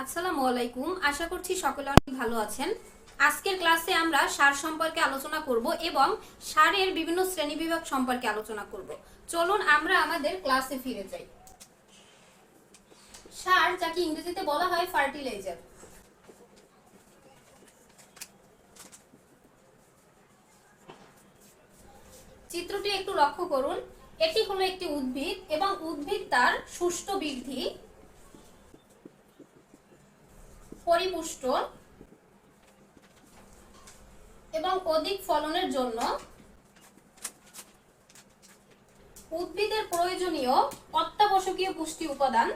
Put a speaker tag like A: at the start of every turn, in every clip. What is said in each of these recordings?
A: আসসালামু আলাইকুম। আশা করছি সকলে অনেক ভালো আছেন। আজকের ক্লাসে আমরা সার সম্পর্কে আলোচনা করব এবং সারের বিভিন্ন শ্রেণীবিভাগ সম্পর্কে আলোচনা করব। চলুন আমরা আমাদের ক্লাসে ফিরে যাই। সার, যাকে ইংরেজিতে বলা হয় ফার্টিলাইজার। চিত্রটি একটু লক্ষ্য করুন। এটি হলো একটি উদ্ভিদ এবং উদ্ভিদ তার সুষ্ঠু বৃদ্ধি, পরিপুষ্ট এবং অধিক ফলনের জন্য উদ্ভিদের প্রয়োজনীয় অত্যাবশ্যকীয় পুষ্টি উপাদান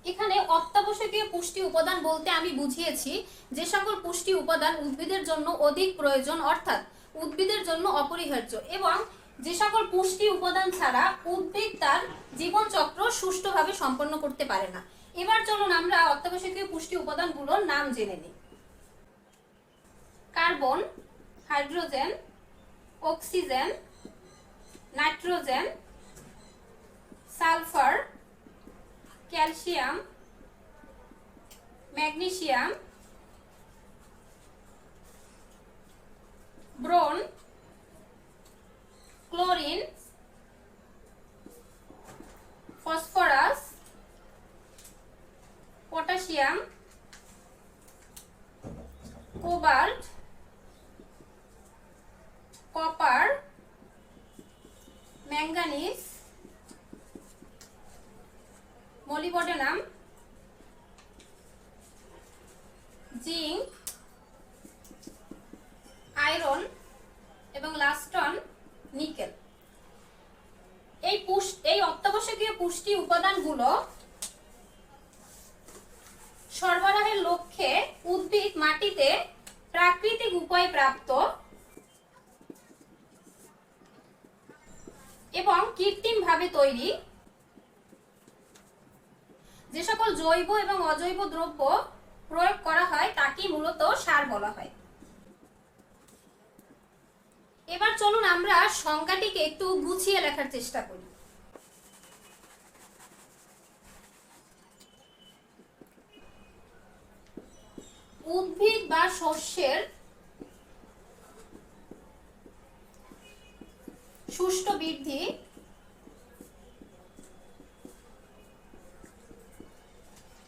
A: এখানে অত্যাবশ্যকীয় পুষ্টি উপাদান বলতে আমি বুঝিয়েছি যে সকল পুষ্টি উপাদান উদ্ভিদের জন্য অধিক প্রয়োজন, অর্থাৎ উদ্ভিদের জন্য অপরিহার্য, এবং যে সকল পুষ্টি উপাদান ছাড়া উদ্ভিদ তার জীবনচক্র সুষ্ঠুভাবে সম্পন্ন করতে পারে না। এবার চলুন আমরা অত্যাবশ্যকীয় পুষ্টি উপাদানগুলোর নাম জেনে নিই। Carbon, hydrogen, oxygen, nitrogen, sulphur, calcium, magnesium, boron, chlorine, phosphorus, potassium, cobalt, copper, manganese, molybdenum, zinc, iron এবং লাস্টন নিকেল। এই অত্যাবশ্যকীয় পুষ্টি উপাদানগুলো সরবরাহের লক্ষ্যে উদ্ভিদ মাটিতে প্রাকৃতিক উপায়ে প্রাপ্ত এবং কৃত্রিমভাবে তৈরি যে সকল জৈব এবং অজৈব দ্রব্য প্রয়োগ করা হয় তাকে মূলত সার বলা হয়। এবার চলুন আমরা সংজ্ঞাটিকে একটু গুছিয়ে লেখার চেষ্টা করি। উদ্ভিদ বা শস্যের সুষ্ঠু বৃদ্ধি,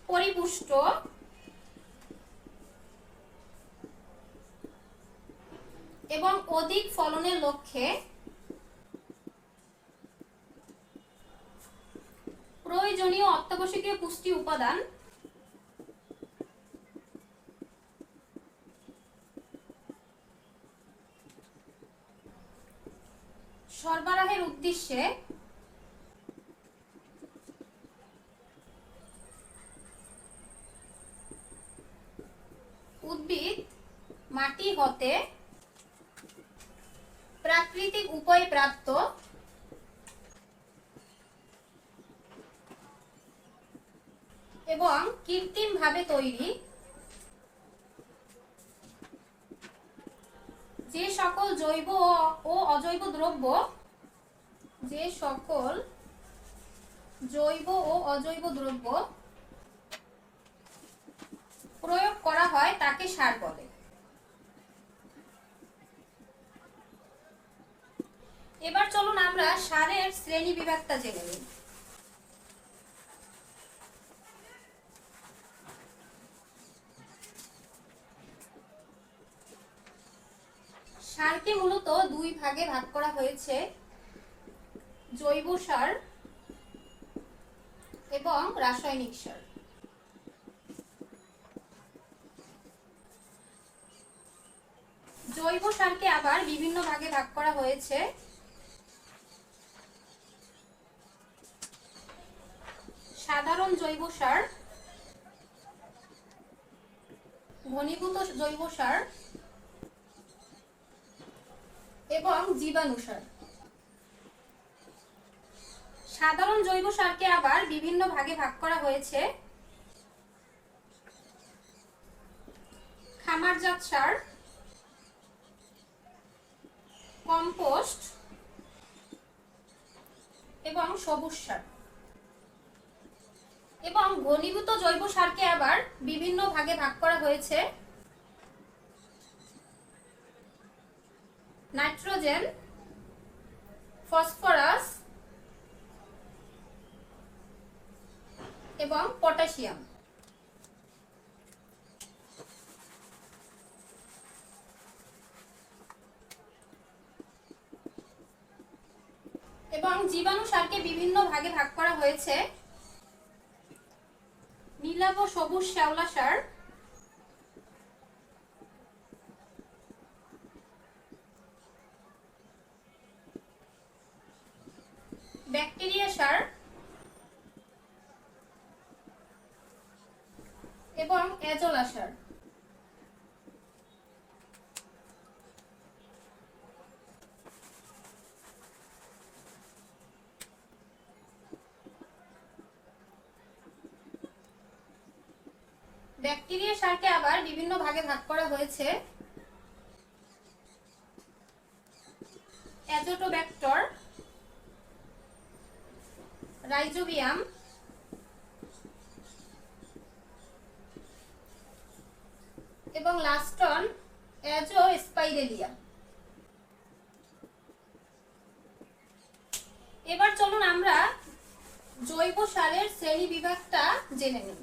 A: পরিপুষ্ট এবং অধিক ফলনের লক্ষ্যে প্রয়োজনীয় অত্যাবশ্যকীয় পুষ্টি উপাদান সরবরাহের উদ্দেশ্যে উদ্ভিদ মাটি হতে প্রাকৃতিক উপায়ে প্রাপ্ত এবং কৃত্রিমভাবে তৈরি যে সকল জৈব ও অজৈব দ্রব্য প্রয়োগ করা হয় তাকে সার বলে। এবার চলুন আমরা সারের শ্রেণী বিভাগটা জেনে নিই। সারকে মূলত দুই ভাগে ভাগ করা হয়েছে, জৈব সার এবং রাসায়নিক সার। জৈব সারকে আবার বিভিন্ন ভাগে ভাগ করা হয়েছে, সাধারণ জৈব সার, ঘনীভূত জৈব সার এবং জীবাণু সার। সাধারণ জৈব সারকে আবার বিভিন্ন ভাগে ভাগ করা হয়েছে, খামারজাত সার, কম্পোস্ট এবং সবুজ সার। এবং ঘনীভূত জৈব সারকে আবার বিভিন্ন ভাগে ভাগ করা হয়েছে। নাইট্রোজেন, ফসফরাস এবং পটাশিয়াম। এবং জীবাণু সারকে বিভিন্ন ভাগে ভাগ করা হয়েছে। নীলাভ ও সবুজ শ্যাওলা সার, ব্যাকটেরিয়া সার এবং এজোলা সার। ব্যাকটেরিয়া সারকে আবার বিভিন্ন ভাগে ভাগ করা হয়েছে। অ্যাজোটোব্যাক্টর, রাইজোবিয়াম এবং লাস্টন অ্যাজোস্পাইরেলিয়া। এবার চলুন আমরা জৈব সারের শ্রেণী বিভাগটা জেনে নিই।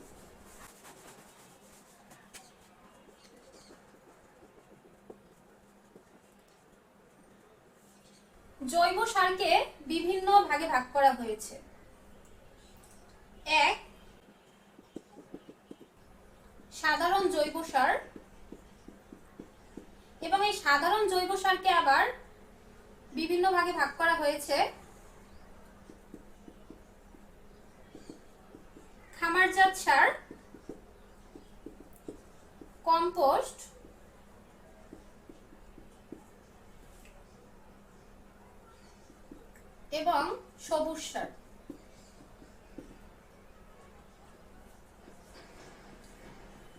A: জৈব সারকে বিভিন্ন ভাগে ভাগ করা হয়েছে। 1. সাধারণ জৈব সার। এবং এই সাধারণ জৈব সারকে আবার বিভিন্ন ভাগে ভাগ করা হয়েছে। খামারজাত সার, কম্পোস্ট এবং সবুজ সার।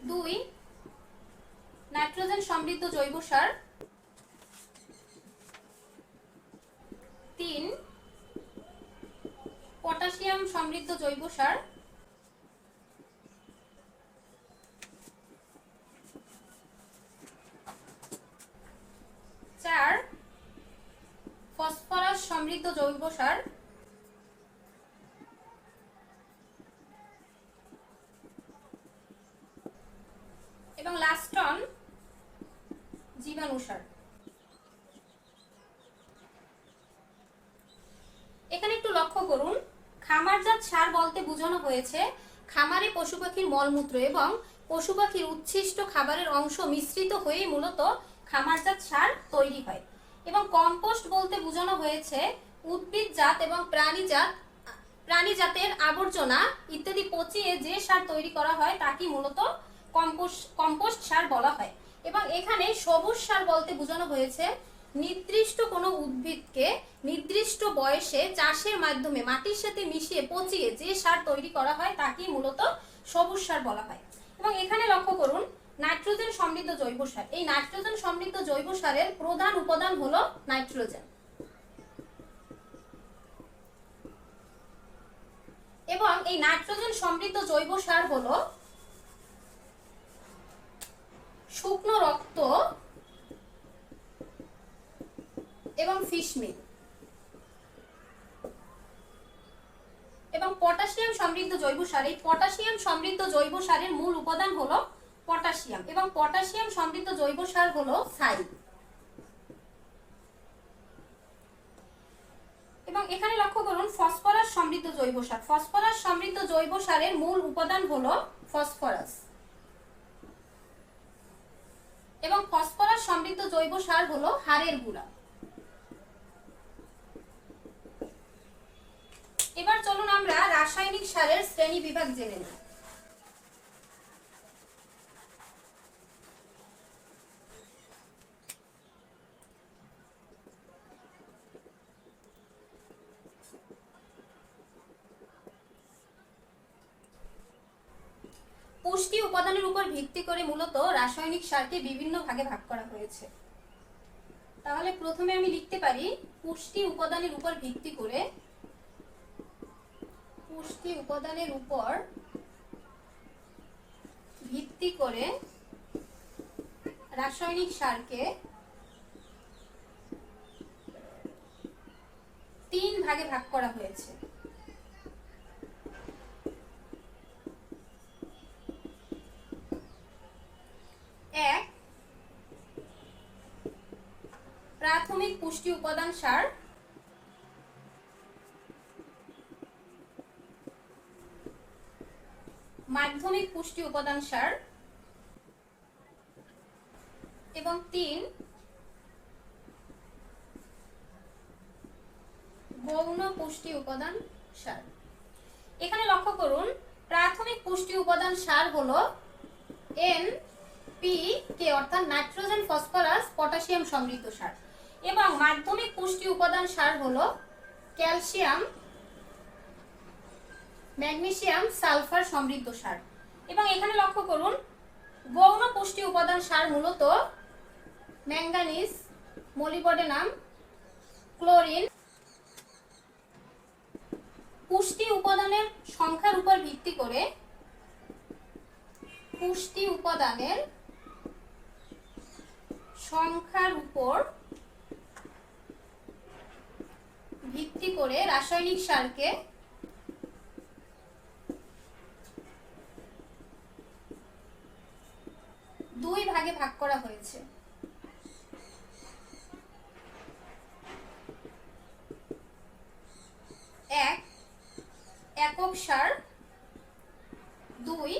A: 2. নাইট্রোজেন সমৃদ্ধ জৈব সার। 3. পটাশিয়াম সমৃদ্ধ জৈব সার। 4. ফসফরাস সমৃদ্ধ জৈব সার। এবং লাস্টন জীবাণু সার। এখানে একটু লক্ষ্য করুন, খামারজাত সার বলতে বোঝানো হয়েছে খামারে পশু পাখির মলমূত্র এবং পশু পাখির উচ্ছিষ্ট খাবারের অংশ মিশ্রিত হয়ে মূলত খামারজাত সার তৈরি হয়। এবং কম্পোস্ট বলতে বোঝানো হয়েছে উদ্ভিদজাত এবং প্রাণীজাতের আবর্জনা ইত্যাদি পচিয়ে যে সার তৈরি করা হয় তাকে মূলত কম্পোস্ট সার বলা হয়। এবং এখানে সবুজ সার বলতে বোঝানো হয়েছে নির্দিষ্ট কোনো উদ্ভিদকে নির্দিষ্ট বয়সে চাষের মাধ্যমে মাটির সাথে মিশিয়ে পচিয়ে যে সার তৈরি করা হয় তাকে মূলত সবুজ সার বলা হয়। এবং এখানে লক্ষ্য করুন নাইট্রোজেন সমৃদ্ধ জৈব সার। এই নাইট্রোজেন সমৃদ্ধ জৈব সারের প্রধান উপাদান হলো নাইট্রোজেন। এবং এই নাইট্রোজেন সমৃদ্ধ জৈব সার হলো শুকনো রক্ত এবং ফিশ মিল। এবং পটাশিয়াম সমৃদ্ধ জৈব সার, এই পটাশিয়াম সমৃদ্ধ জৈব সারের মূল উপাদান হলো পটাশিয়াম এবং পটাশিয়াম সমৃদ্ধ জৈব সার হলো ছাই। এবং এখানে লক্ষ্য করুন ফসফরাস সমৃদ্ধ জৈব সার। ফসফরাস সমৃদ্ধ জৈব সারের মূল উপাদান হলো ফসফরাস এবং ফসফরাস সমৃদ্ধ জৈব সার হলো হাড়ের গুঁড়া। এবার চলুন আমরা রাসায়নিক সারের শ্রেণী বিভাগ জেনে নিই। পুষ্টি উপাদানের উপর ভিত্তি করে মূলত রাসায়নিক সারকে বিভিন্ন ভাগে ভাগ করা হয়েছে। তাহলে প্রথমে আমি লিখতে পারি পুষ্টি উপাদানের উপর ভিত্তি করে পুষ্টি উপাদানের উপর ভিত্তি করে রাসায়নিক সারকে 3 ভাগে ভাগ করা হয়েছে। এক, প্রাথমিক পুষ্টি উপাদান সার, মাধ্যমিক পুষ্টি উপাদান সার এবং 3, গৌণ পুষ্টি উপাদান সার। এখানে লক্ষ্য করুন, প্রাথমিক পুষ্টি উপাদান সার হলো NPK অর্থাৎ নাইট্রোজেন, ফসফরাস, পটাশিয়াম সমৃদ্ধ সার, এবং মাধ্যমিক পুষ্টি উপাদান সার হলো ক্যালসিয়াম, ম্যাগনেসিয়াম, সালফার সমৃদ্ধ সার। এবং এখানে লক্ষ্য করুন, গৌণ পুষ্টি উপাদান সার মূলত ম্যাঙ্গানিজ, মলিবডেনাম, ক্লোরিন। পুষ্টি উপাদানের সংখ্যার উপর ভিত্তি করে রাসায়নিক সারকে 2 ভাগে ভাগ করা হয়েছে। এক, একক সার। 2,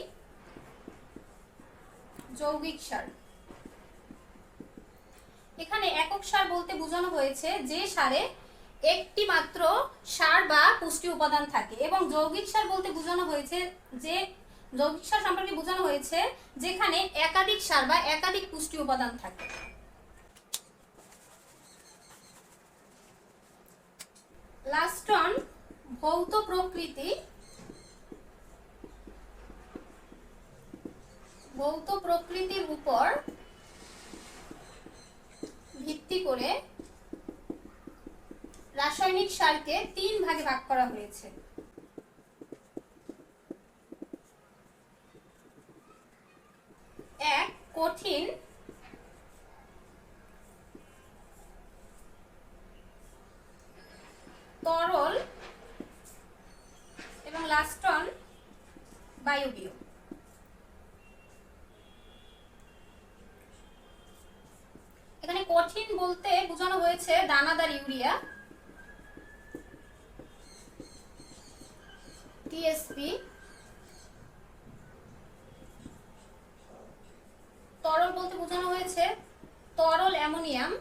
A: যৌগিক সার। এখানে একক সার বলতে বোঝানো হয়েছে যে সারে একটি মাত্র সার বা পুষ্টি উপাদান থাকে, এবং যৌগিক সার বলতে বোঝানো হয়েছে যে যৌগিক সার সম্পর্কে বোঝানো হয়েছে যেখানে একাধিক সার বা একাধিক পুষ্টি উপাদান থাকে। লাস্ট অন, ভৌত প্রকৃতির উপর ভিত্তি করে রাসায়নিক সারকে 3 ভাগে ভাগ করা হয়েছে। এক, কঠিন, তরল এবং লাস্ট অন বায়বীয়। এখানে কঠিন বলতে বোঝানো হয়েছে দানাদার ইউরিয়া, টিএসপি। তরল বলতে বোঝানো হয়েছে তরল অ্যামোনিয়াম,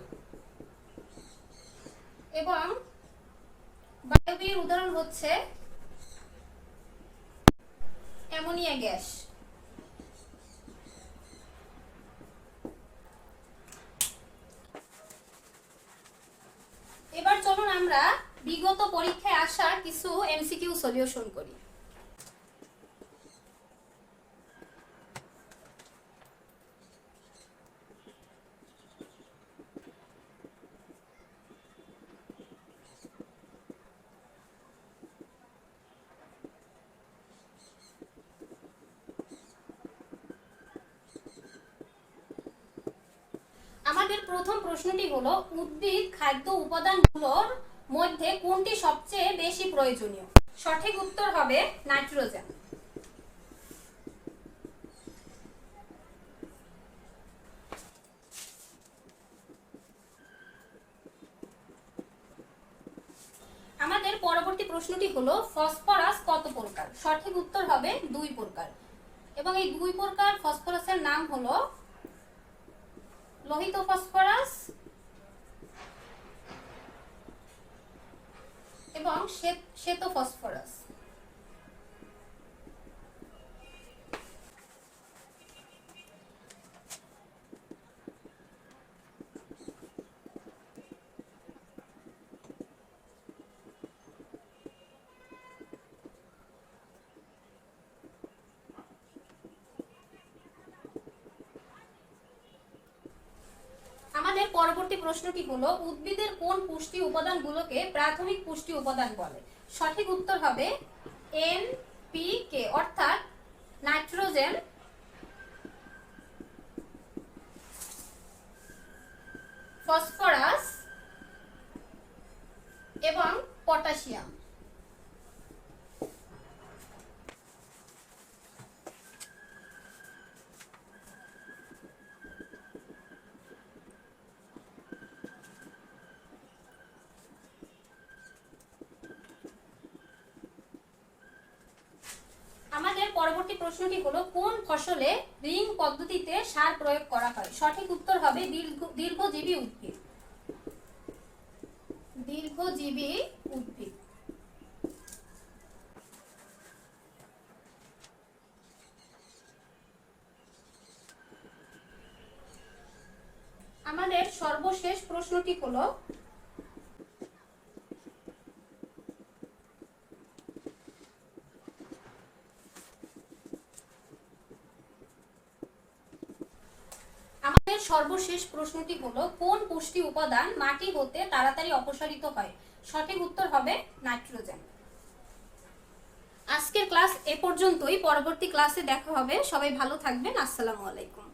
A: এবং বায়বীয় উদাহরণ হচ্ছে অ্যামোনিয়া গ্যাস। এবার চলুন আমরা বিগত পরীক্ষায় আসা কিছু এমসিকিউ সলিউশন করি। আমাদের প্রথম প্রশ্নটি হলো, উদ্ভিদ খাদ্য উপাদানগুলোর মধ্যে কোনটি সবচেয়ে বেশি প্রয়োজনীয়? সঠিক উত্তর হবে নাইট্রোজেন। আমাদের পরবর্তী প্রশ্নটি হলো, ফসফরাস কত প্রকার? সঠিক উত্তর হবে 2 প্রকার, এবং এই 2 প্রকার ফসফরাসের নাম হলো লোহিত ফসফরাস এবং শ্বেত ফসফরাস। পরবর্তী প্রশ্নটি হলো, উদ্ভিদের কোন পুষ্টি উপাদানগুলোকে প্রাথমিক পুষ্টি উপাদান বলে? সঠিক উত্তর হবে এনপিকে অর্থাৎ নাইট্রোজেন, ফসফরাস এবং পটাশিয়াম। আমাদের পরবর্তী প্রশ্নটি হলো কোন ফসলে রিং পদ্ধতিতে সার প্রয়োগ করা হয়? সঠিক উত্তর হবে দীর্ঘজীবী উদ্ভিদ। দীর্ঘজীবী উদ্ভিদ। আমাদের সর্বশেষ প্রশ্নটি হলো কোন পুষ্টি উপাদান মাটি হতে তাড়াতাড়ি অপসারিত হয়? সঠিক উত্তর হবে নাইট্রোজেন। আজকের ক্লাস এ পর্যন্তই, পরবর্তী ক্লাসে দেখা হবে। সবাই ভালো থাকবেন। আসসালামু আলাইকুম।